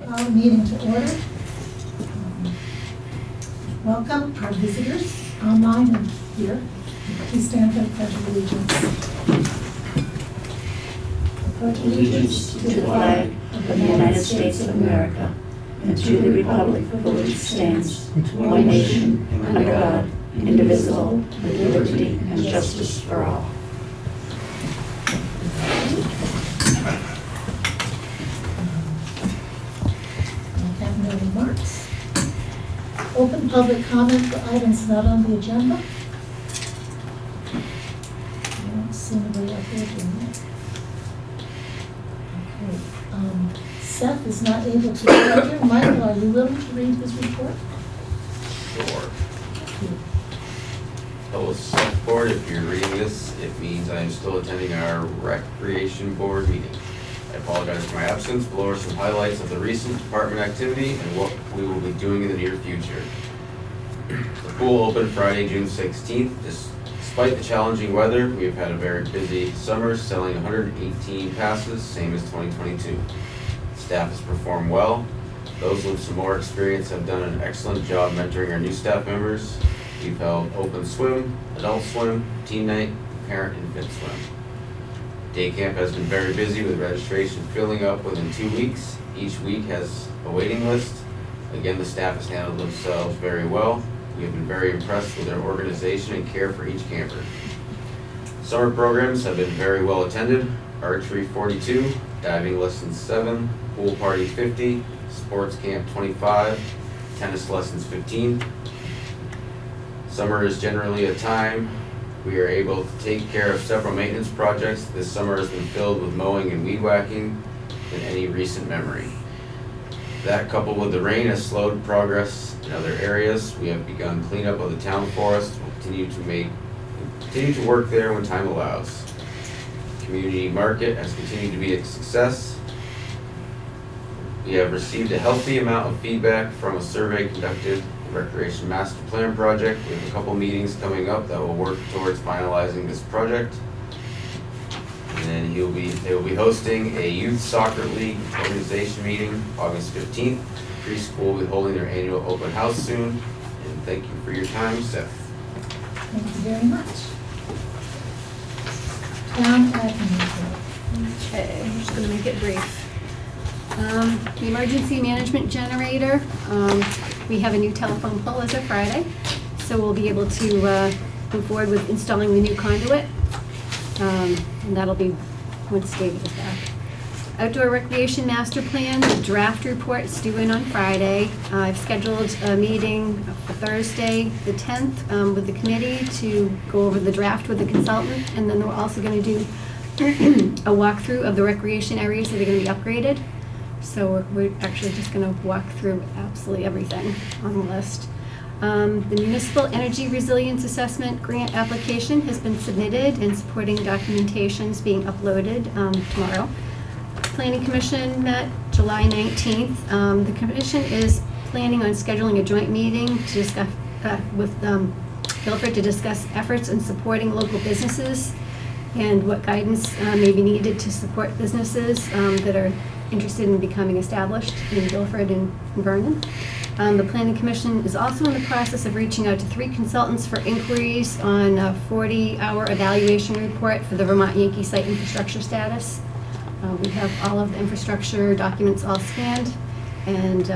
Our meeting to order. Welcome our visitors online and here. Please stand for the Pledge of Allegiance. I pledge Allegiance to the flag of the United States of America and to the republic for which it stands, one nation, under God, indivisible, with liberty and justice for all. I have no remarks. Open public comment for items not on the agenda. I don't see anybody up there doing that. Okay. Seth is not able to be here. Michael, are you willing to read his report? Sure. Hello, Selectboard. If you're reading this, it means I am still attending our Recreation Board meeting. I apologize for my absence. Below are some highlights of the recent department activity and what we will be doing in the near future. The pool opened Friday, June 16th. Despite the challenging weather, we have had a very busy summer, selling 118 passes, same as 2022. Staff has performed well. Those with some more experience have done an excellent job mentoring our new staff members. We've held open swim, adult swim, teen night, parent and fit swim. Day camp has been very busy with registration filling up within 2 weeks. Each week has a waiting list. Again, the staff has handled themselves very well. We have been very impressed with their organization and care for each camper. Summer programs have been very well attended. Archery 42, diving lessons 7, pool party 50, sports camp 25, tennis lessons 15. Summer is generally a time we are able to take care of several maintenance projects. This summer has been filled with mowing and weed whacking in any recent memory. That, coupled with the rain, has slowed progress in other areas. We have begun cleanup of the town forest. We'll continue to work there when time allows. Community market has continued to be a success. We have received a healthy amount of feedback from a survey conducted in the Recreation Master Plan project. We have a couple meetings coming up that will work towards finalizing this project. And then they will be hosting a youth soccer league organization meeting August 15th. Preschool will be holding their annual open house soon. And thank you for your time, Seth. Thank you very much. Town admin report. Okay, I'm just going to make it brief. The emergency management generator, we have a new telephone pole as of Friday, so we'll be able to move forward with installing the new conduit, and that'll be once David is back. Outdoor recreation master plan, the draft report is due in on Friday. I've scheduled a meeting for Thursday, the 10th, with the committee to go over the draft with the consultant, and then we're also going to do a walkthrough of the recreation areas that are going to be upgraded. So we're actually just going to walk through absolutely everything on the list. The Municipal Energy Resilience Assessment grant application has been submitted and supporting documentation is being uploaded tomorrow. Planning Commission met July 19th. The Commission is planning on scheduling a joint meeting to discuss with Guilford to discuss efforts in supporting local businesses and what guidance may be needed to support businesses that are interested in becoming established in Guilford and Vernon. The Planning Commission is also in the process of reaching out to 3 consultants for inquiries on a 40-hour evaluation report for the Vermont Yankee site infrastructure status. We have all of the infrastructure documents all scanned, and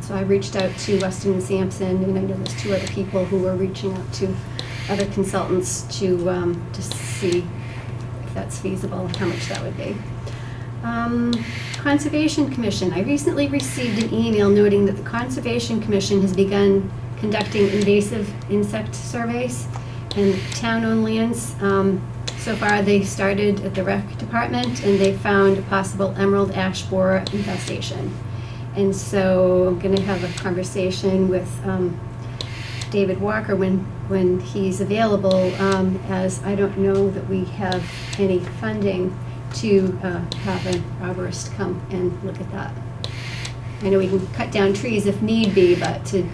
so I reached out to Weston and Sampson, and I know there's 2 other people who are reaching out to other consultants to see if that's feasible and how much that would be. Conservation Commission. I recently received an email noting that the Conservation Commission has begun conducting invasive insect surveys in town-owned lands. So far, they started at the rec department, and they found a possible emerald ash borer infestation. And so I'm going to have a conversation with David Walker when he's available, as I don't know that we have any funding to have an arborist come and look at that. I know we can cut down trees if need be, but to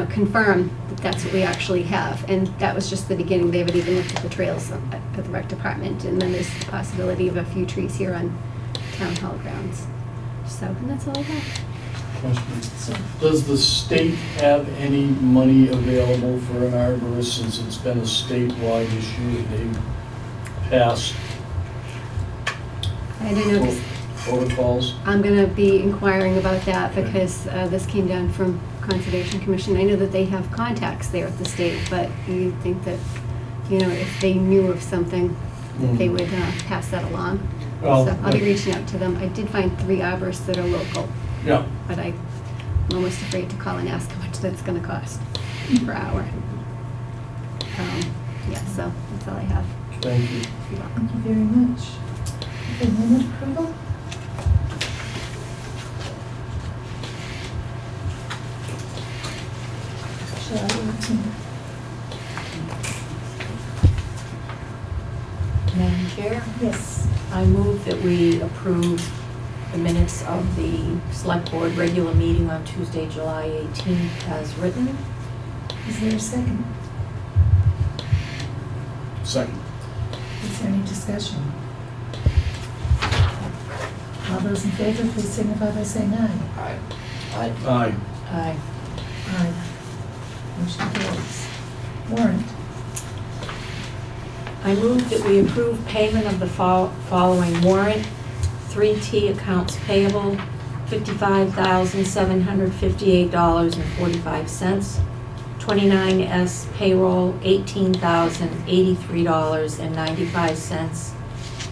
confirm that that's what we actually have. And that was just the beginning. They haven't even looked at the trails at the rec department. And then there's the possibility of a few trees here on town hall grounds. So, and that's all I have. Question. So, Does the state have any money available for an arborist since it's been a statewide issue that they've passed I don't know, 'cause protocols? I'm gonna be inquiring about that because this came down from Conservation Commission. I know that they have contacts there at the state, but you'd think that, if they knew of something, that they would pass that along. Well, So I'll be reaching out to them. I did find 3 arborists that are local, Yeah, but I'm almost afraid to call and ask how much that's gonna cost per hour. Yeah, so that's all I have. thank you. You're welcome. thank you very much. Okay, minute approval? Shall I do Madam Chair, Yes. I move that we approve the minutes of the Select Board regular meeting on Tuesday, July 18th as written. Is there a second? Second. Is there any discussion? All those in favor, please signify by saying aye. Aye. Aye. Aye. Aye. Motion carries. Warrant. I move that we approve payment of the following warrant. 3T accounts payable, $55,758.45. 29S payroll, $18,083.95.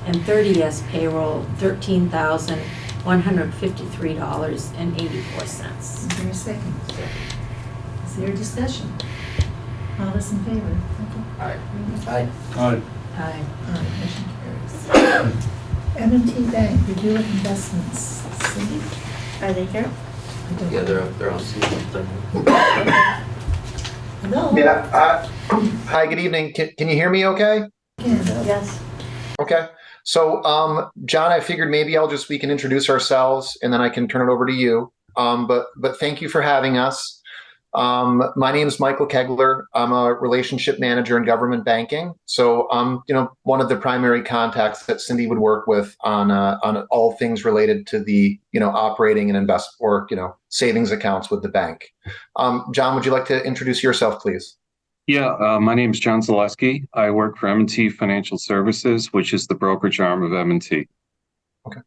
And 30S payroll, $13,153.84. Is there a second? Is there a discussion? All those in favor? Aye. Aye. Aye. Aye, motion carries. M&T Bank, review of investments. Cindy? Are they here? I don't Yeah, know. they're on. Hello? Yeah. Hi, good evening. Can you hear me okay? Ken. Yes. Okay. So, John, I figured maybe we can introduce ourselves and then I can turn it over to you. But thank you for having us. My name is Michael Kegler. I'm a relationship manager in government banking. So I'm, one of the primary contacts that Cindy would work with on all things related to the, operating and savings accounts with the bank. John, would you like to introduce yourself, please? Yeah, my name is John Zaleski. I work for M&T Financial Services, which is the brokerage arm of M&T. Okay.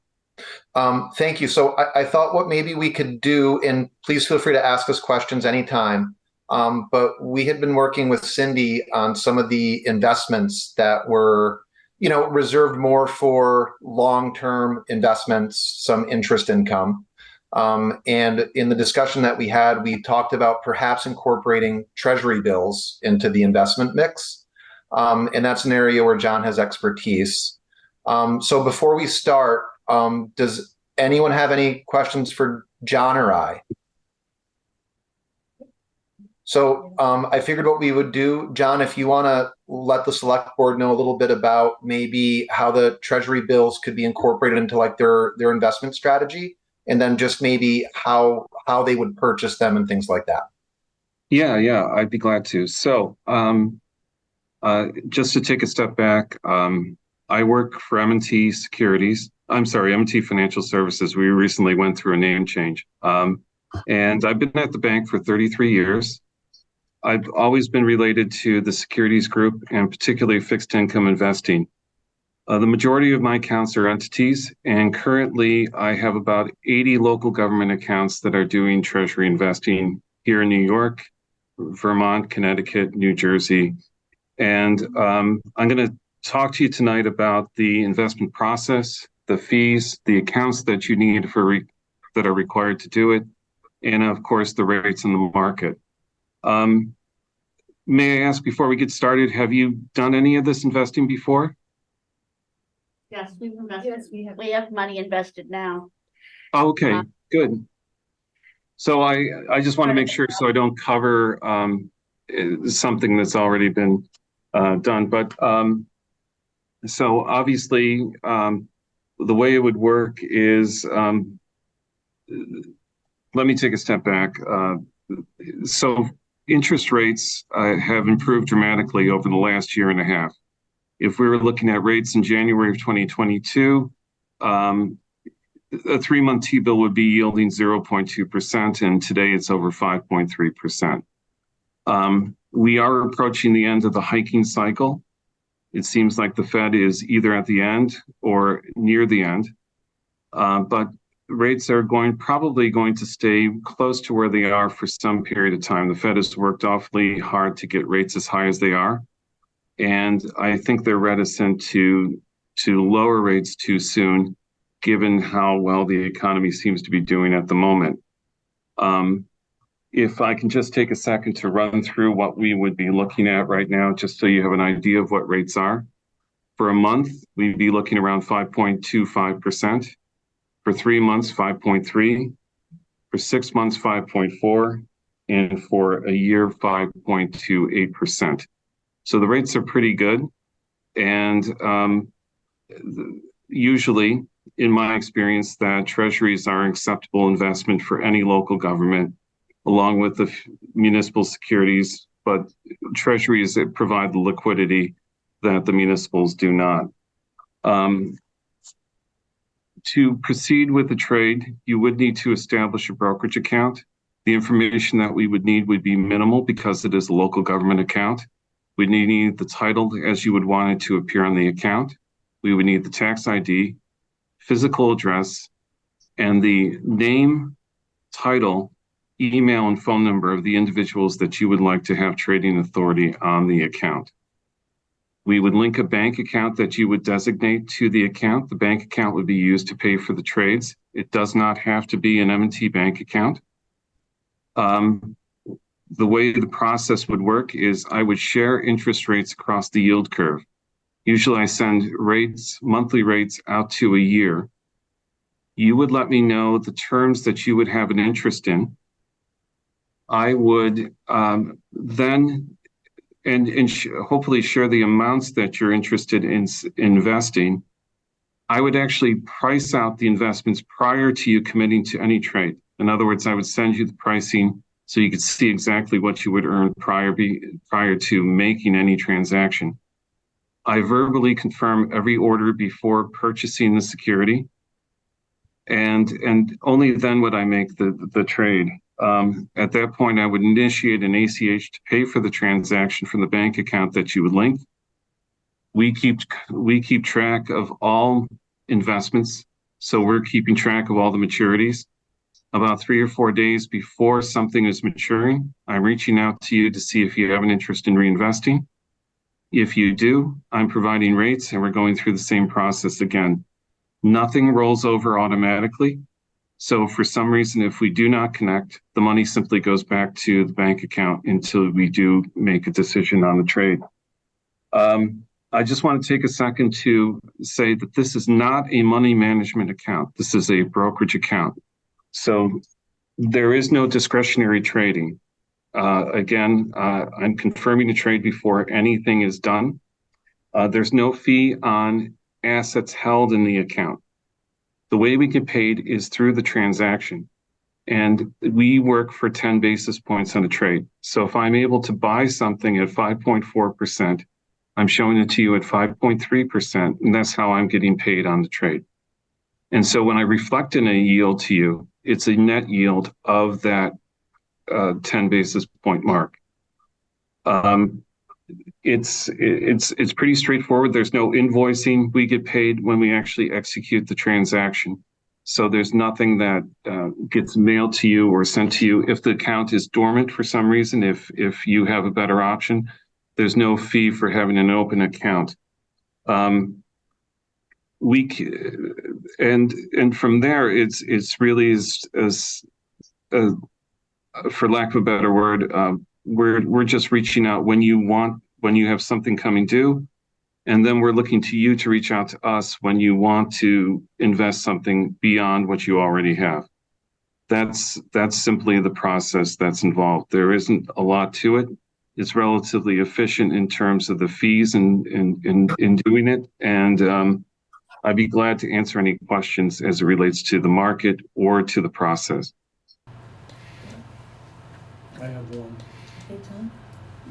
Thank you. So I thought what maybe we could do, and please feel free to ask us questions anytime, but we had been working with Cindy on some of the investments that were, reserved more for long-term investments, some interest income. And in the discussion that we had, we talked about perhaps incorporating treasury bills into the investment mix. And that's an area where John has expertise. So before we start, does anyone have any questions for John or I? So I figured what we would do, John, if you want to let the select board know a little bit about maybe how the treasury bills could be incorporated into like their investment strategy, and then just maybe how they would purchase them and things like that. Yeah, I'd be glad to. So just to take a step back, I work for M&T M&T Financial Services. We recently went through a name change. And I've been at the bank for 33 years. I've always been related to the securities group and particularly fixed income investing. The majority of my accounts are entities, and currently I have about 80 local government accounts that are doing treasury investing here in New York, Vermont, Connecticut, New Jersey. And I'm going to talk to you tonight about the investment process, the fees, the accounts that you need that are required to do it, and of course the rates in the market. May I ask before we get started, have you done any of this investing before? Yes, we've invested. Yes, we have. We have money invested now. Okay, good. So I just want to make sure so I don't cover something that's already been done. But so obviously the way it would work is, let me take a step back. So interest rates have improved dramatically over the last year and a half. If we were looking at rates in January of 2022, a 3-month T-bill would be yielding 0.2%, and today it's over 5.3%. We are approaching the end of the hiking cycle. It seems like the Fed is either at the end or near the end, but rates are probably going to stay close to where they are for some period of time. The Fed has worked awfully hard to get rates as high as they are, and I think they're reticent to lower rates too soon, given how well the economy seems to be doing at the moment. If I can just take a second to run through what we would be looking at right now, just so you have an idea of what rates are. For a month, we'd be looking around 5.25%. For 3 months, 5.3. For 6 months, 5.4. And for a year, 5.28%. So the rates are pretty good. And usually, in my experience, that treasuries are an acceptable investment for any local government, along with the municipal securities, but treasuries that provide the liquidity that the municipals do not. To proceed with the trade, you would need to establish a brokerage account. The information that we would need would be minimal because it is a local government account. We'd need the title as you would want it to appear on the account. We would need the tax ID, physical address, and the name, title, email, and phone number of the individuals that you would like to have trading authority on the account. We would link a bank account that you would designate to the account. The bank account would be used to pay for the trades. It does not have to be an M&T bank account. The way the process would work is I would share interest rates across the yield curve. Usually I send monthly rates out to a year. You would let me know the terms that you would have an interest in. I would then hopefully share the amounts that you're interested in investing. I would actually price out the investments prior to you committing to any trade. In other words, I would send you the pricing so you could see exactly what you would earn prior to making any transaction. I verbally confirm every order before purchasing the security, and only then would I make the trade. At that point, I would initiate an ACH to pay for the transaction from the bank account that you would link. We keep track of all investments, so we're keeping track of all the maturities. About 3 or 4 days before something is maturing, I'm reaching out to you to see if you have an interest in reinvesting. If you do, I'm providing rates, and we're going through the same process again. Nothing rolls over automatically. So for some reason, if we do not connect, the money simply goes back to the bank account until we do make a decision on the trade. I just want to take a second to say that this is not a money management account. This is a brokerage account. So there is no discretionary trading. Again, I'm confirming the trade before anything is done. There's no fee on assets held in the account. The way we get paid is through the transaction, and we work for 10 basis points on a trade. So if I'm able to buy something at 5.4%, I'm showing it to you at 5.3%, and that's how I'm getting paid on the trade. And so when I reflect in a yield to you, it's a net yield of that 10 basis point mark. It's pretty straightforward. There's no invoicing. We get paid when we actually execute the transaction. So there's nothing that gets mailed to you or sent to you. If the account is dormant for some reason, if you have a better option, there's no fee for having an open account. And from there, it's really as for lack of a better word, we're just reaching out when you have something coming due, and then we're looking to you to reach out to us when you want to invest something beyond what you already have. That's simply the process that's involved. There isn't a lot to it. It's relatively efficient in terms of the fees in doing it, and I'd be glad to answer any questions as it relates to the market or to the process. I have one. Okay, Tom?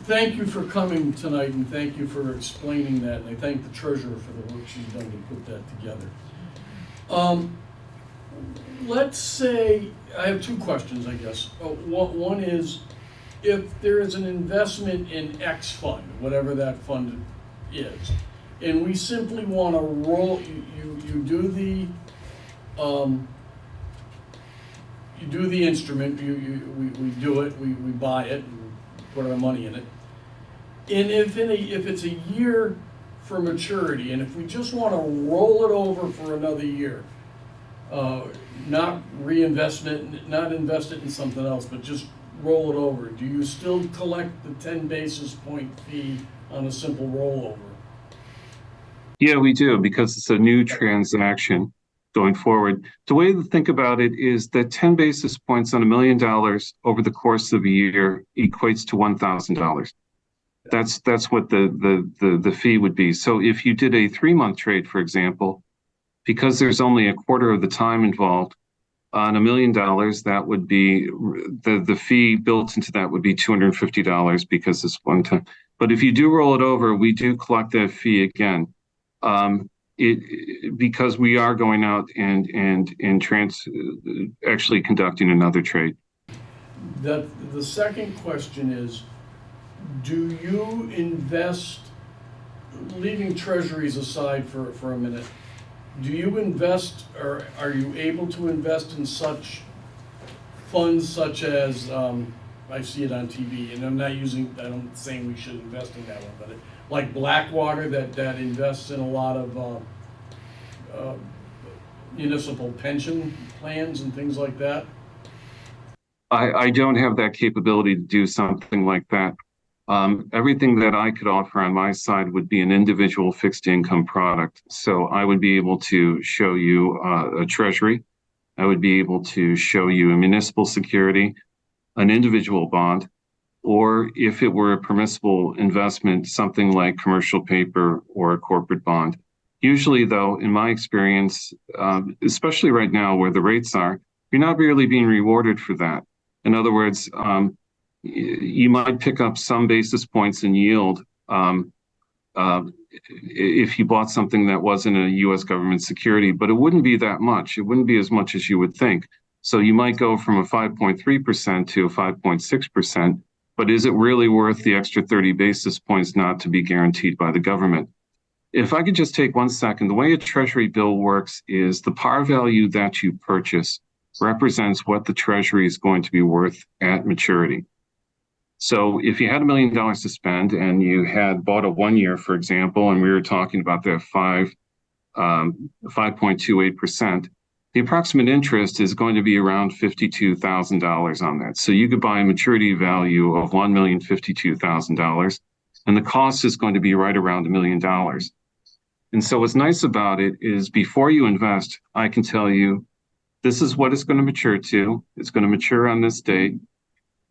Thank you for coming tonight, and thank you for explaining that, and I thank the treasurer for the work she's done to put that together. let's say, I have two questions, I guess. One is, if there is an investment in X fund, whatever that fund is, and we simply want to roll, you do the, you do the instrument, we do it, we buy it, and put our money in it. And if it's a year for maturity, and if we just want to roll it over for another year, not reinvest it, not invest it in something else, but just roll it over, do you still collect the 10 basis point fee on a simple rollover? Yeah, we do, because it's a new transaction going forward. The way to think about it is that 10 basis points on $1 million over the course of a year equates to $1,000. That's what the fee would be. So if you did a 3-month trade, for example, because there's only a quarter of the time involved, on $1 million, that would be the fee built into that would be $250 because it's one time. But if you do roll it over, we do collect that fee again. Because we are going out and actually conducting another trade. The second question is, do you invest, leaving treasuries aside for a minute, do you invest, or are you able to invest in such funds such as, I see it on TV, and I'm not saying we should invest in that one, but like Blackwater that invests in a lot of municipal pension plans and things like that? I don't have that capability to do something like that. Everything that I could offer on my side would be an individual fixed income product. So I would be able to show you a treasury. I would be able to show you a municipal security, an individual bond, or if it were a permissible investment, something like commercial paper or a corporate bond. Usually, though, in my experience, especially right now where the rates are, you're not really being rewarded for that. In other words, you might pick up some basis points in yield if you bought something that wasn't a U.S. government security, but it wouldn't be that much. It wouldn't be as much as you would think. So you might go from a 5.3% to a 5.6%, but is it really worth the extra 30 basis points not to be guaranteed by the government? If I could just take 1 second, the way a treasury bill works is the par value that you purchase represents what the treasury is going to be worth at maturity. So if you had $1 million to spend and you had bought a 1 year, for example, and we were talking about that 5.28%, the approximate interest is going to be around $52,000 on that. So you could buy a maturity value of $1,052,000, and the cost is going to be right around $1 million. And so what's nice about it is before you invest, I can tell you, this is what it's going to mature to. It's going to mature on this date.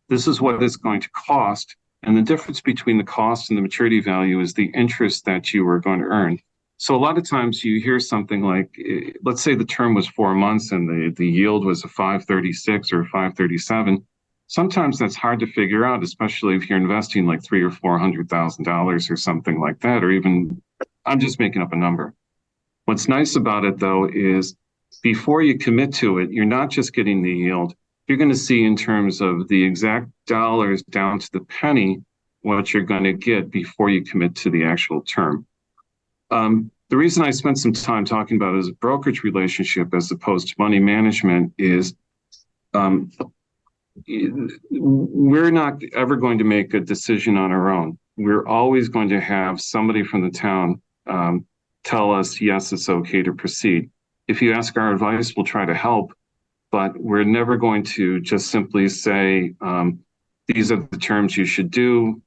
This is what it's going to cost. And the difference between the cost and the maturity value is the interest that you are going to earn. So a lot of times you hear something like, let's say the term was 4 months and the yield was a 5.36 or 5.37. Sometimes that's hard to figure out, especially if you're investing like $300,000 or $400,000 or something like that, or even, I'm just making up a number. What's nice about it though is before you commit to it, you're not just getting the yield. You're going to see in terms of the exact dollars down to the penny what you're going to get before you commit to the actual term. The reason I spent some time talking about it as a brokerage relationship as opposed to money management is we're not ever going to make a decision on our own. We're always going to have somebody from the town tell us, yes, it's okay to proceed. If you ask our advice, we'll try to help, but we're never going to just simply say, these are the terms you should do,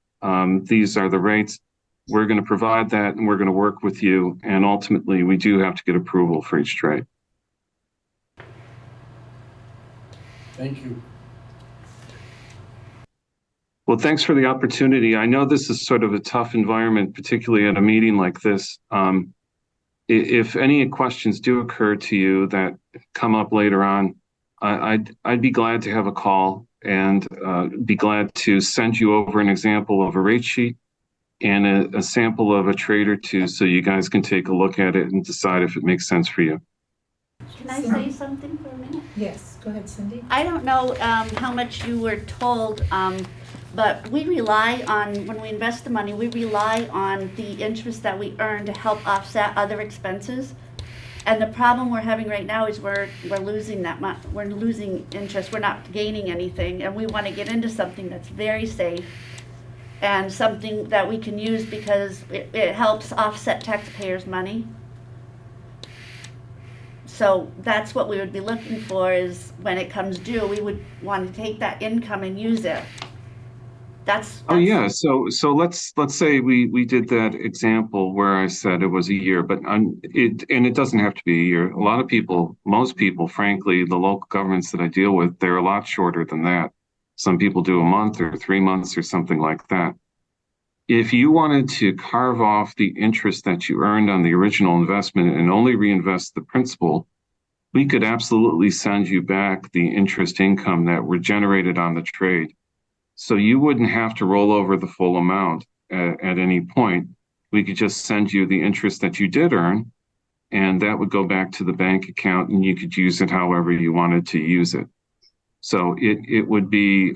these are the rates. We're going to provide that and we're going to work with you. And ultimately, we do have to get approval for each trade. Thank you. Well, thanks for the opportunity. I know this is sort of a tough environment, particularly at a meeting like this. If any questions do occur to you that come up later on, I'd be glad to have a call and be glad to send you over an example of a rate sheet and a sample of a trade or two so you guys can take a look at it and decide if it makes sense for you. Can I say something for a minute? Yes, go ahead, Cindy. I don't know how much you were told, but we rely on, when we invest the money, we rely on the interest that we earn to help offset other expenses. And the problem we're having right now is we're losing that much, we're losing interest, we're not gaining anything, and we want to get into something that's very safe and something that we can use because it helps offset taxpayers' money. So that's what we would be looking for, is when it comes due, we would want to take that income and use it. Oh yeah, so let's say we did that example where I said it was a year, but it doesn't have to be a year. A lot of people, most people, frankly, the local governments that I deal with, they're a lot shorter than that. Some people do a month or 3 months or something like that. If you wanted to carve off the interest that you earned on the original investment and only reinvest the principal, we could absolutely send you back the interest income that were generated on the trade. So you wouldn't have to roll over the full amount at any point. We could just send you the interest that you did earn, and that would go back to the bank account, and you could use it however you wanted to use it. So it would be,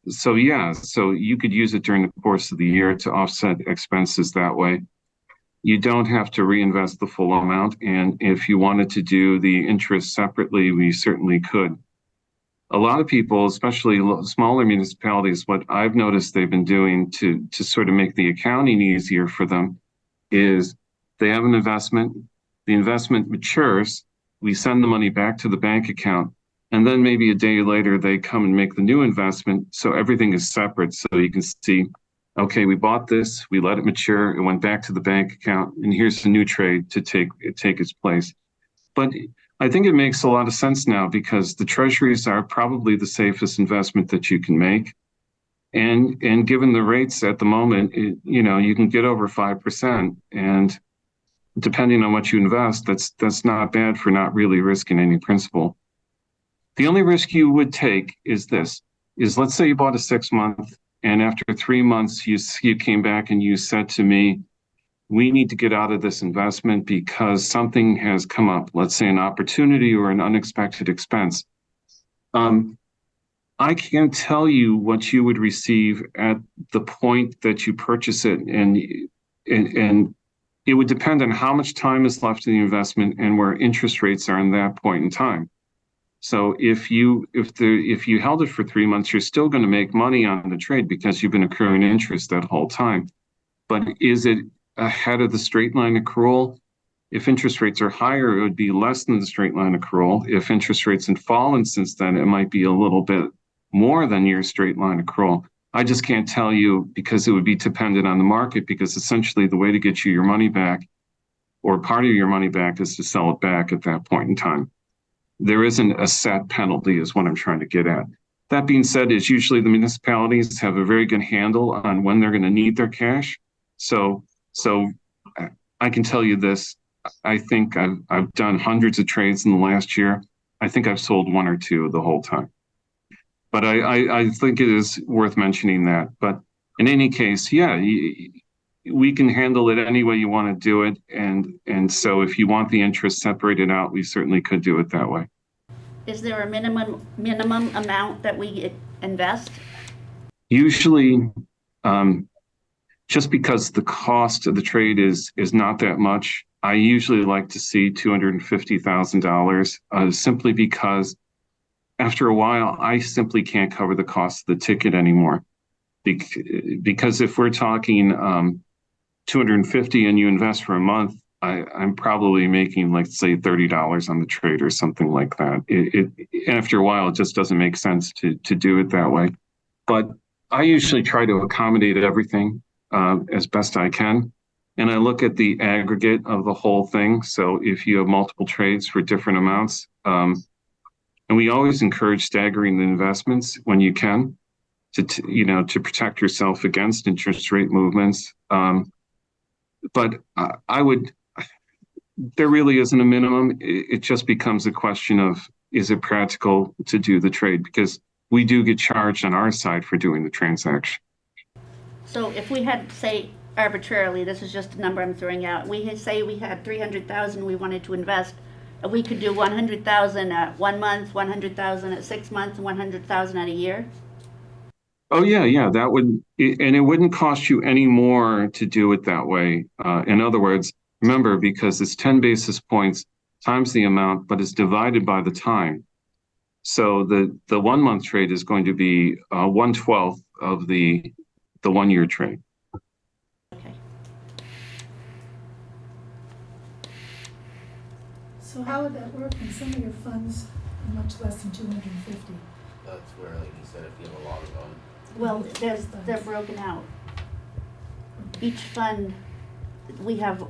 so you could use it during the course of the year to offset expenses that way. You don't have to reinvest the full amount, and if you wanted to do the interest separately, we certainly could. A lot of people, especially smaller municipalities, what I've noticed they've been doing to sort of make the accounting easier for them is they have an investment, the investment matures, we send the money back to the bank account, and then maybe a day later they come and make the new investment, so everything is separate, so you can see, okay, we bought this, we let it mature, it went back to the bank account, and here's a new trade to take its place. But I think it makes a lot of sense now because the treasuries are probably the safest investment that you can make. And given the rates at the moment, you can get over 5%. And depending on what you invest, that's not bad for not really risking any principal. The only risk you would take is let's say you bought a 6-month and after 3 months, you came back and you said to me, we need to get out of this investment because something has come up, let's say an opportunity or an unexpected expense. I can't tell you what you would receive at the point that you purchase it, and it would depend on how much time is left in the investment and where interest rates are in that point in time. So if you held it for 3 months, you're still going to make money on the trade because you've been accruing interest that whole time. But is it ahead of the straight line accrual? If interest rates are higher, it would be less than the straight line accrual. If interest rates have fallen since then, it might be a little bit more than your straight line accrual. I just can't tell you because it would be dependent on the market, because essentially the way to get you your money back or part of your money back is to sell it back at that point in time. There isn't a set penalty is what I'm trying to get at. That being said, is usually the municipalities have a very good handle on when they're going to need their cash. So I can tell you this, I think I've done hundreds of trades in the last year. I think I've sold 1 or 2 the whole time. But I think it is worth mentioning that. But in any case, yeah, we can handle it any way you want to do it. And so if you want the interest separated out, we certainly could do it that way. Is there a minimum amount that we invest? Usually, just because the cost of the trade is not that much, I usually like to see $250,000 simply because after a while, I simply can't cover the cost of the ticket anymore. Because if we're talking $250 and you invest for a month, I'm probably making, like, say, $30 on the trade or something like that. After a while, it just doesn't make sense to do it that way. But I usually try to accommodate everything as best I can. And I look at the aggregate of the whole thing. So if you have multiple trades for different amounts, and we always encourage staggering the investments when you can to protect yourself against interest rate movements. But there really isn't a minimum. It just becomes a question of, is it practical to do the trade? Because we do get charged on our side for doing the transaction. So if we had, say, arbitrarily, this is just a number I'm throwing out, we say we had $300,000 we wanted to invest, we could do 100,000 at 1 month, 100,000 at 6 months, and 100,000 at a year? Oh, yeah, that would, and it wouldn't cost you any more to do it that way. In other words, remember, because it's 10 basis points times the amount, but it's divided by the time. So the 1 month trade is going to be 1/12 of the 1 year trade. Okay. So how would that work when some of your funds are much less than 250? That's where, like you said, if you have a lot of them. Well, they're broken out. Each fund, we have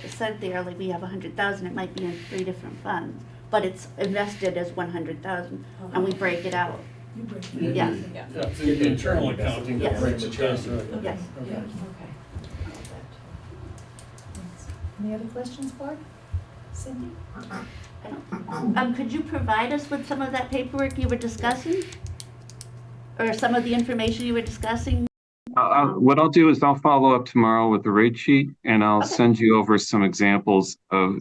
said there, like we have 100,000, it might be in 3 different funds, but it's invested as 100,000, and we break it out. You break it. Yeah. Yeah, it's the internal accounting that Yes. breaks it down. Yes. Yeah. Any other questions, Barb? Cindy? Could you provide us with some of that paperwork you were discussing? Or some of the information you were discussing? What I'll do is I'll follow up tomorrow with the rate sheet, and I'll send you over some examples of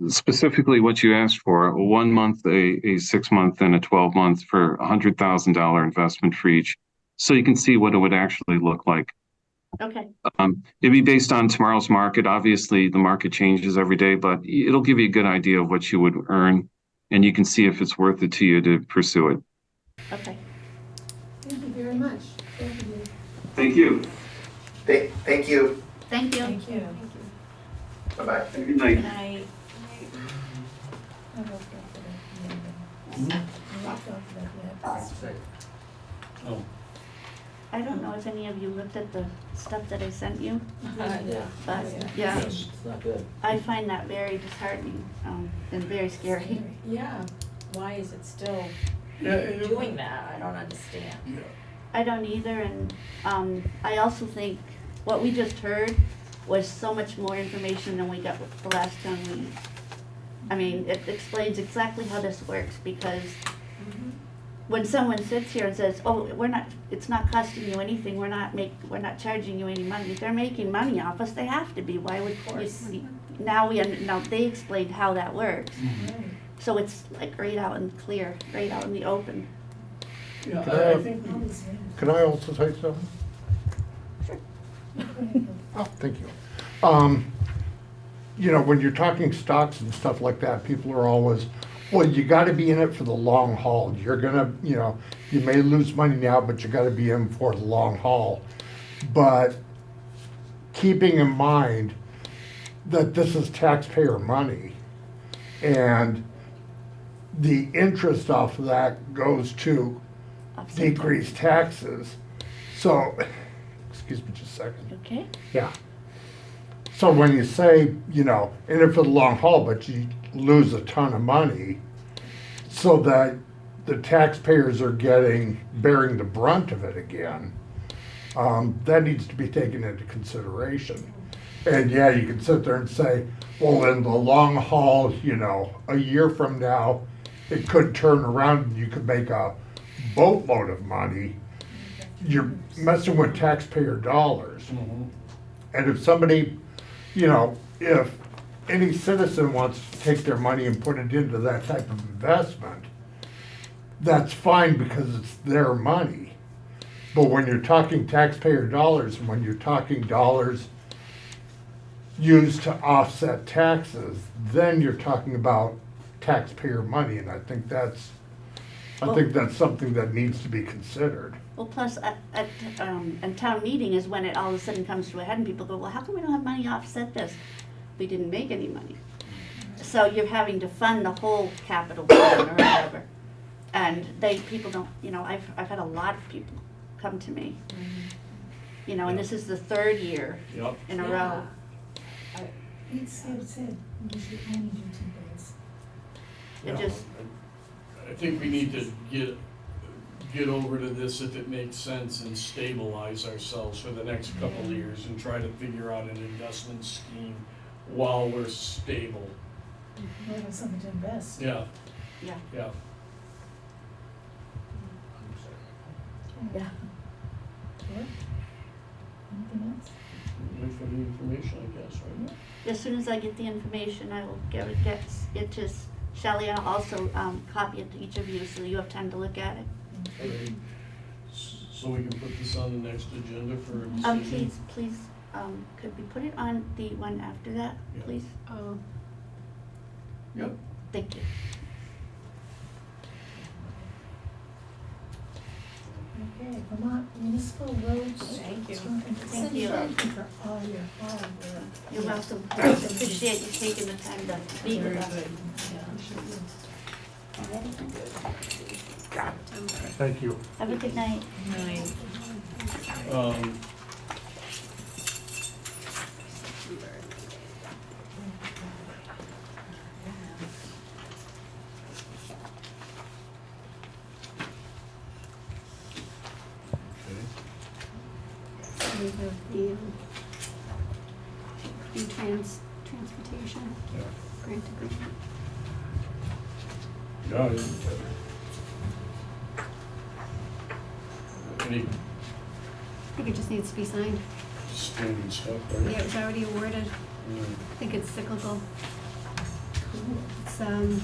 specifically what you asked for: a 1 month, a 6 month, and a 12 month for $100,000 investment for each, so you can see what it would actually look like. Okay, It'd be based on tomorrow's market. Obviously, the market changes every day, but it'll give you a good idea of what you would earn, and you can see if it's worth it to you to pursue it. okay. Thank you very much. Thank you. Thank you. Thank you. Thank you. Thank you. Bye-bye. Good night. Good night. I looked up for that. I looked up for that. Oh, I don't know if any of you looked at the stuff that I sent you, Yeah. but yeah, It's not good. I find that very disheartening, and very scary. Yeah, why is it still yeah, doing that? I don't understand. I don't either, and I also think what we just heard was so much more information than we got the last time we, I mean, it explains exactly how this works, because when someone sits here and says, oh, it's not costing you anything, we're not charging you any money, if they're making money off us, they have to be, why would you, now they explained how that works. Right. So it's like right out in clear, right out in the open. yeah, Can I I have- think All we, these things. Can I also say something? Go ahead. Oh, thank you. You know, when you're talking stocks and stuff like that, people are always, well, you gotta be in it for the long haul. You're gonna, you know, you may lose money now, but you gotta be in for the long haul. But keeping in mind that this is taxpayer money, and the interest off of that goes to decrease taxes. So, excuse me just a second. Okay? Yeah. So when you say, you know, in it for the long haul, but you lose a ton of money, so that the taxpayers are bearing the brunt of it again, that needs to be taken into consideration. And yeah, you can sit there and say, well, in the long haul, you know, a year from now, it could turn around and you could make a boatload of money. You're messing with taxpayer dollars. And if somebody, you know, if any citizen wants to take their money and put it into that type of investment, that's fine because it's their money. But when you're talking taxpayer dollars, and when you're talking dollars used to offset taxes, then you're talking about taxpayer money, and I think that's something that needs to be considered. Well, plus and town meeting is when it all of a sudden comes to a head and people go, well, how come we don't have money to offset this? We didn't make any money. So you're having to fund the whole capital plan or whatever. And people don't, you know, I've had a lot of people come to me. You know, and this is the 3rd year yep. in a row. It's it. You should only do 2 days. It just, I think we need to get over to this if it makes sense and stabilize ourselves for the next couple of years and try to figure out an investment scheme while we're stable. We'll have something to invest. Yeah, yeah, yeah. yeah. Sure. Anything else? wait for the information, I guess, right? As soon as I get the information, I will get it to Shelley, and I'll also copy it to each of you, so you have time to look at it. Okay. So we can put this on the next agenda for a decision? Please, could we put it on the one after that, Yeah. please? Oh, Yep. Thank you. Okay, Vermont Municipal Roads. Thank you. Thank you. Thank you for all your hard work. You're welcome. I appreciate you taking the time to meet with us. Thank you. Have a good night. we have the transportation Yeah. grant agreement. Yeah, any I think it just needs to be signed. standard stuff, Yeah, right? it was already awarded. Yeah. I think it's cyclical. It's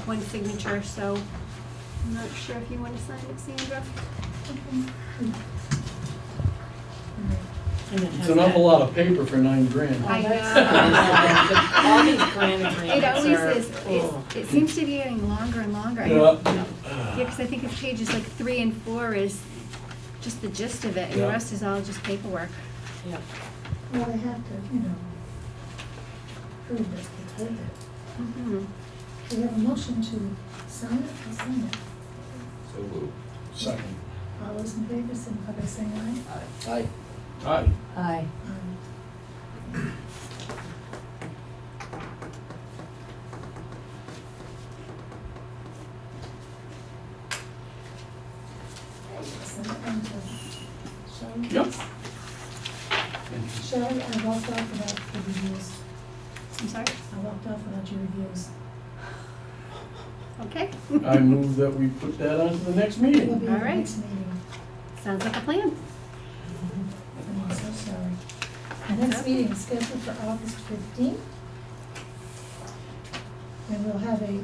one signature, so I'm not sure if you want to sign it, Sandra. It's an awful lot of paper for $9,000. I know. All these grant It agreements always are, is. oh. It seems to be getting longer and longer. Yeah. Yeah, because I think it's pages like 3 and 4 is just the gist of it, and the Yeah. rest is all just paperwork. Yeah. Well, they have to, prove that they did it. Mhm. We have a motion to sign it, I'll sign it. So moved. Second. All those in favor, signify by saying aye. Aye. Aye. Aye. Send it on to Shelley. Yep. Shelley, I walked off without the reviews. I'm sorry? I walked off without your reviews. Okay. I move that we put that on to the next It will meeting. be All at the right. next meeting. Sounds like a plan. I'm so sorry. The next meeting is scheduled for August 15th. And we'll have a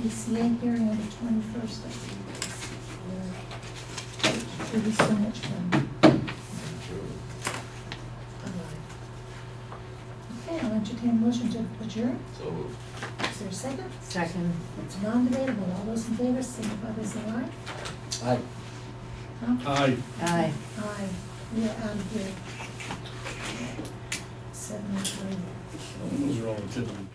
BCA hearing on the 21st, I believe it is. It'll be so much fun. Okay, I'll entertain a motion to adjourn. So moved. Is there a second? Second. It's non-debatable. All those in favor, signify by saying aye. Aye. Huh? Aye. Aye. Aye. We are out of here. 7:03. Those are relatively.